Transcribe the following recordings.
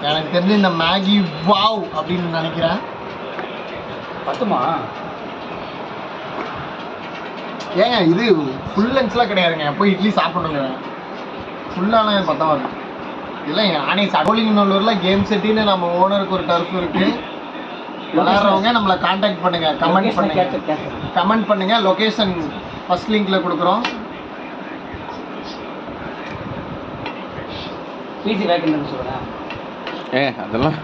எனக்கு தெரிஞ்சு இந்த மேகி வாவ் அப்படின்னு நினைக்கிறேன். பத்துமா? ஏங்க இது ஃபுல் லஞ்ச்லாம் கிடையாதுங்க. போய் இட்லி சாப்பிடணுங்க. ஃபுல்லாலாம் பத்தாது. இல்லை நானே சகோலிங்கநல்லூரில் கேம் செட்டின்னு நம்ம ஓனருக்கு ஒரு டர்ஃப் இருக்குது. விளாட்றவங்க நம்மளை காண்டாக்ட் பண்ணுங்கள், கமெண்ட் பண்ணுங்கள். லொக்கேஷன் ஃபஸ்ட் லிங்கில் கொடுக்குறோம். பிசி வேக்கன்ட் சொல்கிறேன். அதெல்லாம்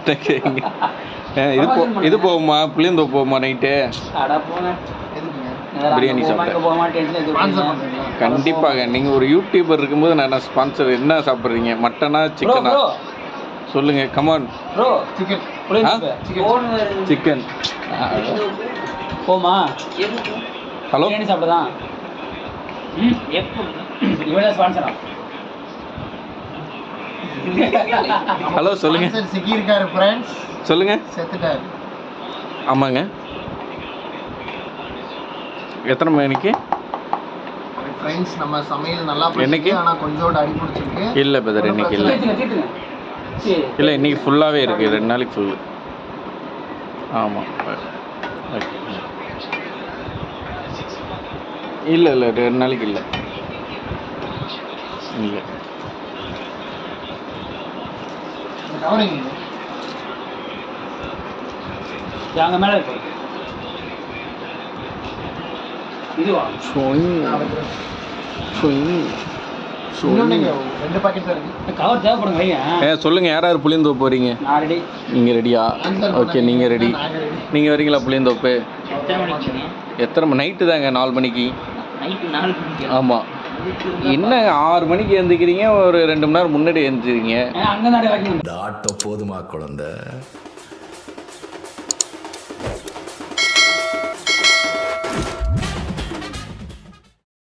இது போகுமா? புளியந்தோப்பு போகுமா நைட்டு? பிரியாணி சாப்பிட்டேன். கண்டிப்பாக நீங்கள் ஒரு யூடியூபர் இருக்கும்போது நான் ஸ்பான்சர் என்ன சாப்பிட்றீங்க? மட்டனா சிக்கனா சொல்லுங்கள். கமான். சிக்கன் போமா? ஹலோ பிரியாணி சாப்பிட்டதான். இவளே ஸ்பான்சரா? ஹலோ சொல்லுங்க. சிக்கி இருக்காரு ஃப்ரெண்ட்ஸ். சொல்லுங்க. செத்துட்டாரு. ஆமாங்க. எத்தனை மணிக்கு? ஃப்ரெண்ட்ஸ் நம்ம சமையல் நல்லா பண்ணிருக்கு. ஆனா கொஞ்சோட அடி பிடிச்சிருக்கு. இல்ல பிரதர் இன்னைக்கு இல்ல. இல்ல இன்னைக்கு ஃபுல்லாவே இருக்கு. 2 நாளைக்கு ஃபுல். ஆமா. ஓகே. இல்ல 2 நாளைக்கு இல்ல. இல்ல. அங்க மேல இருக்கு. இதுவா? ரெண்டு பாக்கெட் இருக்கு. கவர் தேவைப்படுங்க வைங்க. சொல்லுங்க. யார் புளியந்தோப்பு போறீங்க? நான் ரெடி. நீங்க ரெடியா? ஓகே நீங்க ரெடி. நீங்க வரீங்களா புளியந்தோப்பு? எத்தனை மணி? நைட்டு தாங்க 4 மணிக்கு. ஆமா. என்ன 6 மணிக்கு எழுந்திக்கிறீங்க? ஒரு 2 மணி நேரம் முன்னாடி எழுந்திக்கிறீங்க. ஆட்டோ போதுமா குழந்தை?